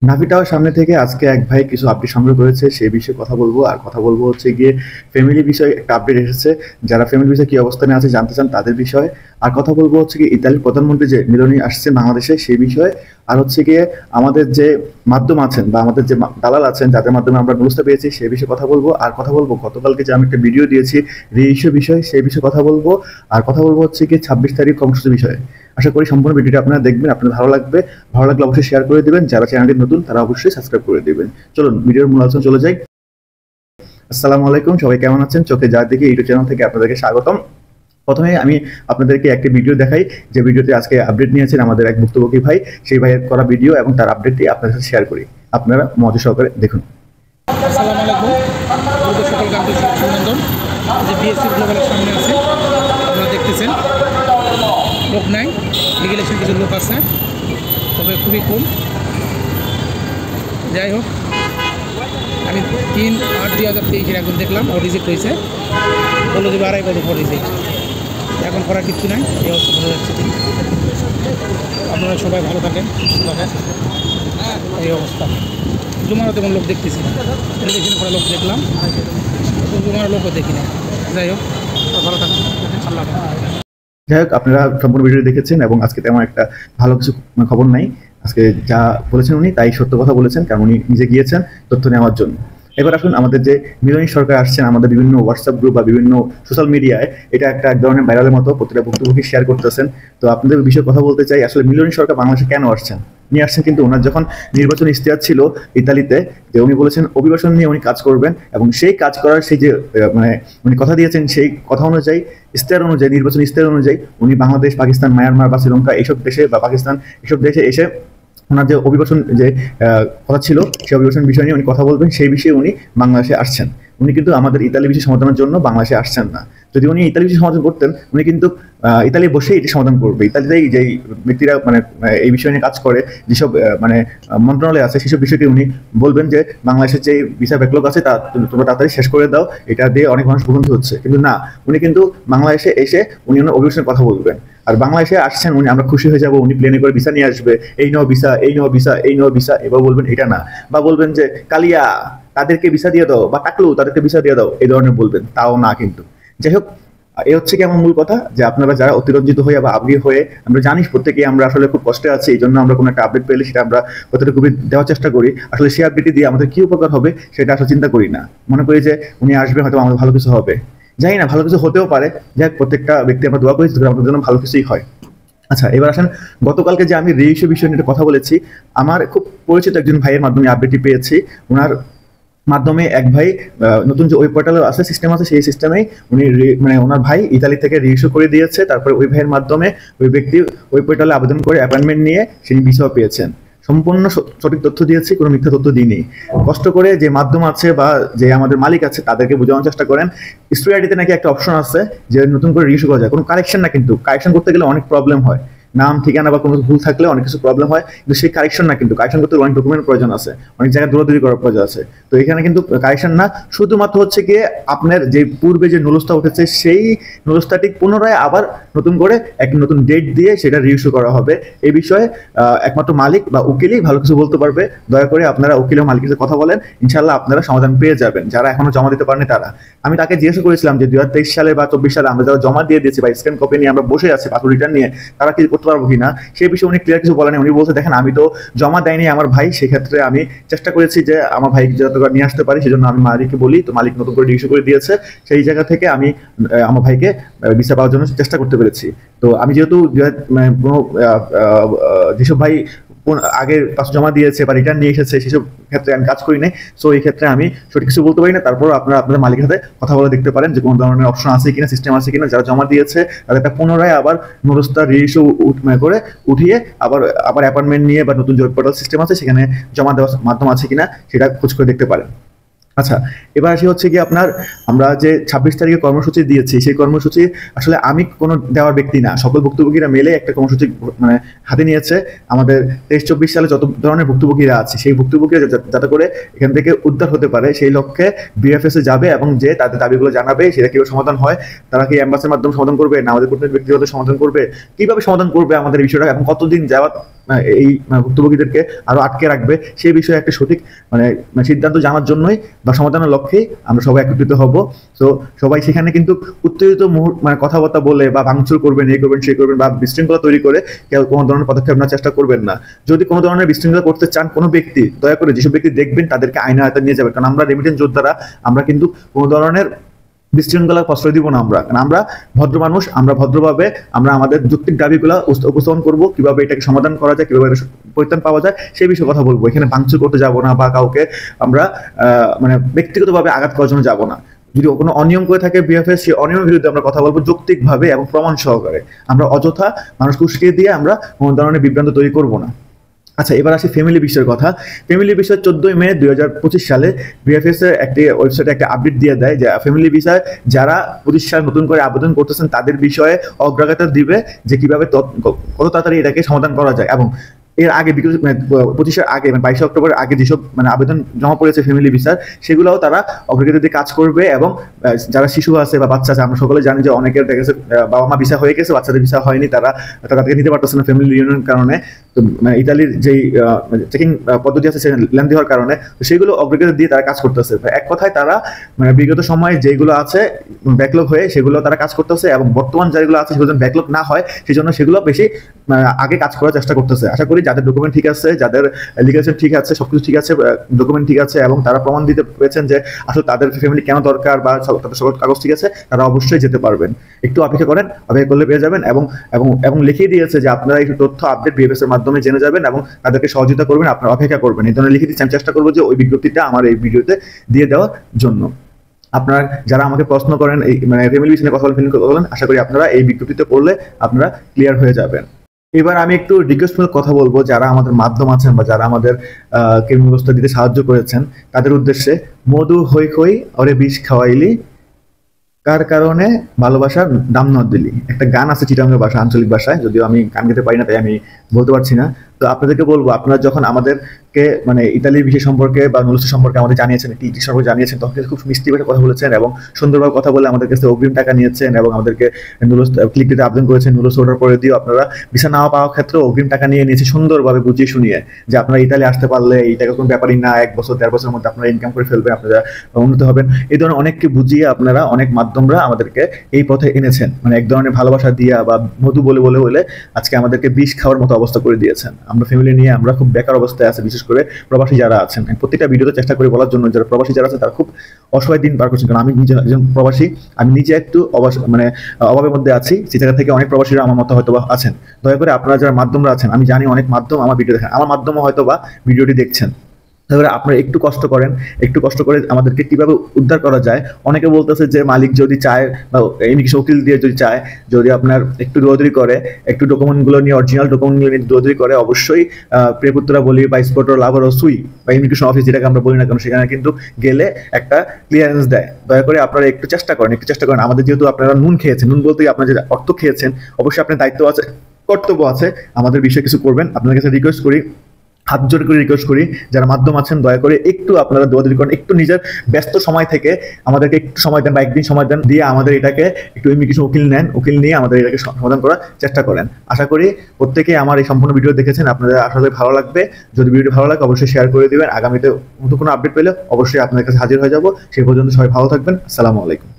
নাভিটাও সামনে থেকে আজকে এক ভাই কিছু আপডেট সংগ্রহ করেছে, সেই বিষয়ে কথা বলবো। আর কথা বলবো হচ্ছে গিয়ে ফ্যামিলি বিষয়ে একটা আপডেট এসেছে, যারা ফ্যামিলি বিষয়ে কি অবস্থানে আছে জানতে চান তাদের বিষয়ে। আর কথা বলবো হচ্ছে গিয়ে ইতালির প্রধানমন্ত্রী যে মিলোনি আসছে বাংলাদেশে সেই বিষয়ে। আর হচ্ছে গিয়ে আমাদের যে মাধ্যম আছেন বা আমাদের যে দালাল আছেন যাদের মাধ্যমে আমরা নিউজটা পেয়েছি সেই বিষয়ে কথা বলবো। আর কথা বলবো গতকালকে যে আমি একটা ভিডিও দিয়েছি রিইস্যু বিষয়ে সেই বিষয়ে কথা বলবো। আর কথা বলবো হচ্ছে গিয়ে 26 তারিখ কর্মসূচি বিষয়ে। আশা করি সম্পূর্ণ ভিডিওটা আপনারা দেখবেন, আপনাদের ভালো লাগবে। ভালো লাগলে অবশ্যই শেয়ার করে দিবেন, যারা চ্যানেলটি নতুন তারা অবশ্যই সাবস্ক্রাইব করে দিবেন। চলুন ভিডিওর মূল আলোচনা চলে যাই। আসসালামু আলাইকুম, সবাই কেমন আছেন? চোখে যা দেখি ইউটিউব চ্যানেল থেকে আপনাদেরকে স্বাগতম। প্রথমে আমি আপনাদেরকে একটি ভিডিও দেখাই, যে ভিডিওতে আজকে আপডেট নিয়েছেন আমাদের এক ভুক্তভোগী ভাই। সেই ভাইয়ের করা ভিডিও এবং তার আপডেটটি আপনাদের সাথে শেয়ার করি, আপনারা মনোযোগ সহকারে দেখুন। আসসালামু আলাইকুম, সকলকে আন্তরিক অভিনন্দন। যে বিএসসি গ্লোবালের সামনে আছে, আপনারা দেখতেছেন লোক নাই, রেগুলেশন কিছু লোক আছে, তবে খুবই কম। যাই হোক, আমি 3/8/2023 একজন দেখলাম, ও রিজেক্ট হয়েছে, বললো যে 2.5 বছর পর রিজেক্ট। এখন করার কিছু নাই, এই অবস্থা বোঝা যাচ্ছে। আপনারা সবাই ভালো থাকেন, সুস্থ থাকেন। এই অবস্থা জুমারও তেমন লোক দেখতেছি না, রেগুলেশন করা লোক দেখলাম, জুমার লোকও দেখি না। যাই হোক, ভালো থাকেন, আল্লাহ হাফেজ। যাই হোক, আপনারা সম্পূর্ণ ভিডিও দেখেছেন এবং আজকে তেমন একটা ভালো কিছু খবর নাই। আজকে যা বলেছেন উনি তাই সত্য কথা বলেছেন, কারণ উনি নিজে গিয়েছেন তথ্য নেওয়ার জন্য। এবার আসুন, আমাদের যে মিলনী সরকার আসছেন আমাদের বিভিন্ন হোয়াটসঅ্যাপ গ্রুপ বা বিভিন্ন সোশ্যাল মিডিয়ায়, এটা একটা এক ধরনের ভাইরালের মতো প্রতিটা ভুক্তভোগী শেয়ার করতেছেন। তো আপনাদের বিষয়ে কথা বলতে চাই, আসলে মিলনী সরকার বাংলাদেশে কেন আসছেন? উনি আসছেন কিন্তু ওনার যখন নির্বাচন ইশতেহার ছিল ইতালিতে, যে উনি বলেছেন অভিবাসন নিয়ে উনি কাজ করবেন, এবং সেই কাজ করার সেই যে মানে উনি কথা দিয়েছেন সেই কথা অনুযায়ী, ইশতেহার অনুযায়ী, নির্বাচন ইশতেহার অনুযায়ী উনি বাংলাদেশ, পাকিস্তান, মায়ানমার বা শ্রীলঙ্কা এইসব দেশে বা পাকিস্তান এসব দেশে এসে ওনার যে অভিবাসন যে কথা ছিল সেই অভিবাসন বিষয় নিয়ে উনি কথা বলবেন, সেই বিষয়ে উনি বাংলাদেশে আসছেন। উনি কিন্তু আমাদের ইতালি বিষয় সমাধানের জন্য বাংলাদেশে আসছেন না। যদি উনি ইতালি বিষয় সমাধান করতেন, উনি কিন্তু ইতালি বসে এটি সমাধান করবে। ইতালিতেই যেই ব্যক্তিরা মানে এই বিষয় নিয়ে কাজ করে, যেসব মানে মন্ত্রণালয় আছে সেসব বিষয়টি উনি বলবেন যে বাংলাদেশের যে ভিসা ব্যাকলগ আছে তা তোমরা তাড়াতাড়ি শেষ করে দাও, এটা দিয়ে অনেক মানুষ ভোগান্তি হচ্ছে। কিন্তু না, উনি কিন্তু বাংলাদেশে এসে উনি ওনার অভিবাসনের কথা বলবেন। আর বাংলাদেশে আসছেন উনি, আমরা খুশি হয়ে যাব, উনি প্লেনে করে ভিসা নিয়ে আসবে, এই নাও ভিসা, এই নাও ভিসা, এই নাও ভিসা, এবার বলবেন এটা না। বা বলবেন যে কালিয়া তাদেরকে ভিসা দিয়ে দাও, বা টাকলু তাদেরকে ভিসা দিয়ে দাও, এই ধরনের বলবেন, তাও না কিন্তু। যাই হোক, এ হচ্ছে কি আমার মূল কথা, যে আপনারা যারা অতিরঞ্জিত হয়ে বা আগ্রহী হয়ে, আমরা জানি প্রত্যেকেই আমরা আসলে খুব কষ্টে আছি, এই জন্য আমরা কোনো একটা আপডেট পেলে সেটা আমরা কতটুকু দেওয়ার চেষ্টা করি। আসলে সেই আপডেটটি দিয়ে আমাদের কি উপকার হবে সেটা আসলে চিন্তা করি না, মনে করি যে উনি আসবে, হয়তো আমাদের ভালো কিছু হবে। জানি না, ভালো কিছু হতেও পারে। যাই হোক, প্রত্যেকটা ব্যক্তি আমরা দোয়া করি আমাদের জন্য ভালো কিছুই হয়। আচ্ছা, এবার আসেন, গতকালকে যে আমি রেইশো বিষয় নিয়ে কথা বলেছি, আমার খুব পরিচিত একজন ভাইয়ের মাধ্যমে আপডেটটি পেয়েছি। ওনার মাধ্যমে এক ভাই নতুন যে ওয়েব পোর্টাল আছে, সিস্টেম আছে, সেই সিস্টেমেই উনি মানে ওনার ভাই ইতালি থেকে রিইস্যু করে দিয়েছে। তারপরে ওই ভাইয়ের মাধ্যমে ওই ব্যক্তি ওয়েব পোর্টালে আবেদন করে অ্যাপয়েন্টমেন্ট নিয়ে সেই ভিসাও পেয়েছেন। সম্পূর্ণ সঠিক তথ্য দিয়েছি, কোনো মিথ্যা তথ্য দিইনি। কষ্ট করে যে মাধ্যম আছে বা যে আমাদের মালিক আছে তাদেরকে বোঝানোর চেষ্টা করেন। স্টুডি আইডিতে নাকি একটা অপশন আছে যে নতুন করে রিইস্যু করা যায়, কোনো কারেকশন না, কিন্তু কারেকশন করতে গেলে অনেক প্রবলেম হয়। নাম, ঠিকানা বা কোনো ভুল থাকলে অনেক কিছু প্রবলেম হয়, কিন্তু সেই কারেকশন না, কিন্তু কারেকশন করতে অনেক ডকুমেন্ট প্রয়োজন আছে, অনেক জায়গায় দৌড়াদৌড়ি করার প্রয়োজন আছে। তো এখানে কিন্তু কারেকশন না, শুধুমাত্র হচ্ছে গিয়ে আপনার যে পূর্বে যে নুলসটা উঠেছে সেই নুলসটাটি পুনরায় আবার নতুন করে এক নতুন ডেট দিয়ে সেটা রিইস্যু করা হবে। এই বিষয়ে একমাত্র মালিক বা উকিলই ভালো কিছু বলতে পারবে। দয়া করে আপনারা উকিল ও মালিকের সাথে কথা বলেন, ইনশাল্লাহ আপনারা সমাধান পেয়ে যাবেন, যারা এখনো জমা দিতে পারেনি তারা। আমি তাকে জিজ্ঞাসা করেছিলাম যে 2023 সালে বা 24 সালে আমরা যারা জমা দিয়ে দিয়েছি বা স্ক্যান কপি নিয়ে আমরা বসে আছি পাসপোর্ট রিটার্ন নিয়ে, তারা কি করতে পারবো কিনা সেই বিষয়ে উনি ক্লিয়ার কিছু বলেনি। উনি বলছে দেখেন, আমি তো জমা দেয়নি আমার ভাই, সেক্ষেত্রে আমি চেষ্টা করেছি যে আমার ভাই যত নিয়ে আসতে পারি, সেজন্য আমি মালিককে বলি, তো মালিক নতুন করে ইস্যু করে দিয়েছে। সেই জায়গা থেকে আমি আমার ভাইকে ভিসা পাওয়ার জন্য চেষ্টা করতে পেরেছি। তো আমি যেহেতু কোনো যেসব ভাই আগে পাস জমা দিয়েছে বা রিটার্ন নিয়ে এসেছে সেসব ক্ষেত্রে আমি কাজ করি নাই, সো এই ক্ষেত্রে আমি সঠিক কিছু বলতে পারি না। তারপর আপনারা আপনাদের মালিকের সাথে কথা বলে দেখতে পারেন যে কোনো ধরনের অপশন আছে কিনা, সিস্টেম আছে কিনা, যারা জমা দিয়েছে তাদেরটা পুনরায় আবার নুরস্তা রিইস্যু করে উঠিয়ে আবার আবার অ্যাপয়েন্টমেন্ট নিয়ে বা নতুন জব পোর্টাল সিস্টেম আছে সেখানে জমা দেওয়ার মাধ্যম আছে কিনা সেটা খোঁজ করে দেখতে পারেন। আচ্ছা, এবার আসি হচ্ছে কি আপনার, আমরা যে 26 তারিখে কর্মসূচি দিয়েছি, সেই কর্মসূচি আসলে আমি কোনো দেওয়ার ব্যক্তি না, সকল ভুক্তভোগীরা মিলে একটা কর্মসূচি মানে হাতে নিয়েছে। আমাদের 23-24 সালে যত ধরনের ভুক্তভোগীরা আছে, সেই ভুক্তভোগীরা যাতে করে এখান থেকে উদ্ধার হতে পারে, সেই লক্ষ্যে বিএফএস এ যাবে এবং যে তাদের দাবিগুলো জানাবে, সেটা কিভাবে সমাধান হয়, তারা কি অ্যাম্বাসির মাধ্যমে সমাধান করবে না আমাদের কূটনৈতিক ব্যক্তিগত সমাধান করবে, কিভাবে সমাধান করবে আমাদের এই বিষয়টা, এবং কতদিন যাওয়ার এই ভুক্তভোগীদেরকে আরো আটকে রাখবে, সেই বিষয়ে একটা সঠিক সিদ্ধান্ত জানার জন্যই বা সমাধানের লক্ষ্যে আমরা সবাই একত্রিত হব। তো সবাই সেখানে কিন্তু উত্তেজিত কথাবার্তা বলে বা ভাঙচুর করবেন, এই করবেন সেই করবেন বা বিশৃঙ্খলা তৈরি করে কেউ কোনো ধরনের পদক্ষেপ নেওয়ার চেষ্টা করবেন না। যদি কোনো ধরনের বিশৃঙ্খলা করতে চান কোনো ব্যক্তি, দয়া করে যেসব ব্যক্তি দেখবেন তাদেরকে আইনের আয়তায় নিয়ে যাবেন, কারণ আমরা রেমিটেন্স যোদ্ধারা, আমরা কিন্তু কোনো ধরনের বিশৃঙ্খলার প্রশ্রয় দিব না। কারণ আমরা ভদ্র মানুষ, আমরা ভদ্রভাবে আমরা আমাদের যৌক্তিক দাবিগুলো উপস্থাপন করব, কিভাবে এটাকে সমাধান করা যায়, কিভাবে এটা পরিত্রাণ পাওয়া যায়, সেই বিষয়ে কথা বলবো। এখানে ভাঙচুর করতে যাব না বা কাউকে আমরা ব্যক্তিগতভাবে আঘাত করার জন্য যাব না। যদি কোনো অনিয়ম করে থাকে বিএফএস, সেই অনিয়মের বিরুদ্ধে আমরা কথা বলবো যৌক্তিকভাবে এবং প্রমাণ সহকারে। আমরা অযথা মানুষকে উস্কিয়ে দিয়ে আমরা কোনো ধরনের বিভ্রান্ত তৈরি করবো না। আচ্ছা, এবার আসি ফ্যামিলি বিষয়ের কথা। ফ্যামিলি বিষয় 14 মে 2025 সালে বিএফএস এর একটি ওয়েবসাইটে একটা আপডেট দিয়ে দেয় যে ফ্যামিলি ভিসায় যারা 25 সাল নতুন করে আবেদন করতেছেন তাদের বিষয়ে অগ্রাধিকার দিবে, যে কিভাবে কত তাড়াতাড়ি এটাকে সমাধান করা যায়। এবং এর আগে 25-এর আগে 22 অক্টোবর আগে যেসব আবেদন জমা পড়েছে ফ্যামিলি ভিসার, সেগুলোও তারা অগ্রাধিকার দিয়ে কাজ করবে। এবং যারা শিশু আছে বা বাচ্চা আছে, আমরা সকলে জানি যে অনেকের দেখা গেছে বাবা মা ভিসা হয়ে গেছে, বাচ্চাদের ভিসা হয়নি, তারা তাদেরকে নিতে পারতেছে না ফ্যামিলি ইউনিয়নের কারণে। তো ইতালির যেই চেকিং পদ্ধতি আছে লেন্দি হওয়ার কারণে, তো সেগুলো অগ্রাধিকার দিয়ে তারা কাজ করতেছে। এক কথায় তারা বিগত সময়ে যেগুলো আছে ব্যাকলগ হয়ে, সেগুলো তারা কাজ করতেছে, এবং বর্তমান যেগুলো আছে সেগুলো ব্যাকলগ না হয় সেই জন্য সেগুলো বেশি আগে কাজ করার চেষ্টা করতেছে। আশা করি যাদের ডকুমেন্ট ঠিক আছে, যাদের লিগাল ঠিক আছে, সবকিছু ঠিক আছে, ডকুমেন্ট ঠিক আছে, এবং তারা প্রমাণ দিতে পেরেছেন যে আসলে তাদের ফ্যামিলি কেন দরকার বা তাদের সকল কাগজ ঠিক আছে, তারা অবশ্যই যেতে পারবেন। একটু অপেক্ষা করেন, অপেক্ষা করলে পেয়ে যাবেন। এবং এবং এবং লিখিয়ে দিয়েছে যে আপনারা এই তথ্য আপডেট বিএফএস এর মাধ্যমে জেনে যাবেন এবং তাদেরকে সহযোগিতা করবেন, আপনারা অপেক্ষা করবেন। এই ধরনের লিখে দিচ্ছি, আমি চেষ্টা করবো যে ওই বিজ্ঞপ্তিটা আমার এই ভিডিওতে দিয়ে দেওয়ার জন্য। আপনারা যারা আমাকে প্রশ্ন করেন, এই ফ্যামিলি বিষয়ে কথা বলেন, আশা করি আপনারা এই বিজ্ঞপ্তিতে পড়লে আপনারা ক্লিয়ার হয়ে যাবেন। এবার আমি একটু রিকোয়েস্টমূলক কথা বলবো, যারা আমাদের মাধ্যম আছেন বা যারা আমাদের ব্যবস্থা দিতে সাহায্য করেছেন তাদের উদ্দেশ্যে। মধু হই হই ওরে বিষ খাওয়াইলি, কার কারণে ভালোবাসার দাম ন দিলি, একটা গান আছে চিটাঙ্গের ভাষা, আঞ্চলিক ভাষায়, যদিও আমি গান গাইতে পারি না তাই আমি বলতে পারছি না। তো আপনাদেরকে বলবো, আপনারা যখন আমাদেরকে ইতালির বিষয় সম্পর্কে বা নুলুস সম্পর্কে আমাদের জানিয়েছেন, টি সম্পর্কে জানিয়েছেন, তখন খুব মিষ্টি ভাবে কথা বলেছেন এবং সুন্দরভাবে কথা বলে আমাদের কাছে অগ্রিম টাকা নিয়েছেন এবং আমাদেরকে নুলুস ক্লিক দিতে আবেদন করেছেন। নুলুস অর্ডার করে দিও আপনারা ভিসা না পাওয়ার ক্ষেত্রে অগ্রিম টাকা নিয়ে নিয়েছে, সুন্দরভাবে বুঝিয়ে শুনিয়ে, যে আপনারা ইতালি আসতে পারলে এই টাকা কোনো ব্যাপারই না, 1 বছর 1.5 বছরের মধ্যে আপনারা ইনকাম করে ফেলবেন, আপনারা উন্নত হবেন। এই ধরনের অনেককে বুঝিয়ে আপনারা, অনেক মাধ্যমরা আমাদেরকে এই পথে এনেছেন, এক ধরনের ভালোবাসা দিয়া বা মধু বলে বলে বলে আজকে আমাদেরকে বিষ খাওয়ার মতো অবস্থা করে দিয়েছেন। আমরা ফ্যামিলি নিয়ে আমরা খুব বেকার অবস্থায় আছি, বিশেষ করে প্রবাসী যারা আছেন। প্রত্যেকটা ভিডিওতে চেষ্টা করে বলার জন্য, যারা প্রবাসী যারা আছে তারা খুব অসহায় দিন পার করছেন। কারণ আমি নিজে একজন প্রবাসী, আমি নিজে একটু অভাবের মধ্যে আছি, সেই জায়গা থেকে অনেক প্রবাসীরা আমার মতো হয়তো আছেন। দয়া করে আপনারা যারা মাধ্যমরা আছেন, আমি জানি অনেক মাধ্যম আমার ভিডিও দেখেন, আমার মাধ্যমে হয়তো বা ভিডিওটি দেখছেন, তাহলে আপনারা একটু কষ্ট করেন, একটু কষ্ট করে আমাদেরকে কিভাবে উদ্ধার করা যায়। অনেকে বলতেছে যে মালিক যদি চায় বা ইমিগ্রেশন উকিল দিয়ে যদি চায়, যদি আপনার একটু দৌড়াদৌড়ি করে, একটু ডকুমেন্টগুলো নিয়ে, অরিজিনাল ডকুমেন্টগুলো নিয়ে দৌড়াদৌড়ি করে, অবশ্যই প্রেপুত্রা বলি বা স্পোর্টর লাভার ও সুই বা ইমিগ্রেশন অফিস, যেটাকে আমরা বলি না কেন, সেখানে কিন্তু গেলে একটা ক্লিয়ারেন্স দেয়। দয়া করে আপনারা একটু চেষ্টা করেন, আমাদের যেহেতু আপনারা নুন খেয়েছেন, নুন বলতে আপনারা যে অর্থ খেয়েছেন, অবশ্যই আপনার দায়িত্ব আছে, কর্তব্য আছে, আমাদের বিষয়ে কিছু করবেন। আপনার কাছে রিকোয়েস্ট করি, হাত জোর করে রিকোয়েস্ট করি, যারা মাধ্যম আছেন দয়া করে একটু আপনারা দৌড়াদৌড়ি করেন, একটু নিজের ব্যস্ত সময় থেকে আমাদেরকে একটু সময় দেন বা একদিন সময় দেন, দিয়ে আমাদের এটাকে একটু ইমিগ্রেশন উকিল নেন, উকিল নিয়ে আমাদের এটাকে সমাধান করার চেষ্টা করেন। আশা করি প্রত্যেকেই আমার এই সম্পূর্ণ ভিডিও দেখেছেন, আপনাদের আশা করি ভালো লাগবে। যদি ভিডিওটি ভালো লাগে অবশ্যই শেয়ার করে দিবেন। আগামীতে নতুন কোনো আপডেট পেলে অবশ্যই আপনাদের কাছে হাজির হয়ে যাব। সেই পর্যন্ত সবাই ভালো থাকবেন। আসসালামু আলাইকুম।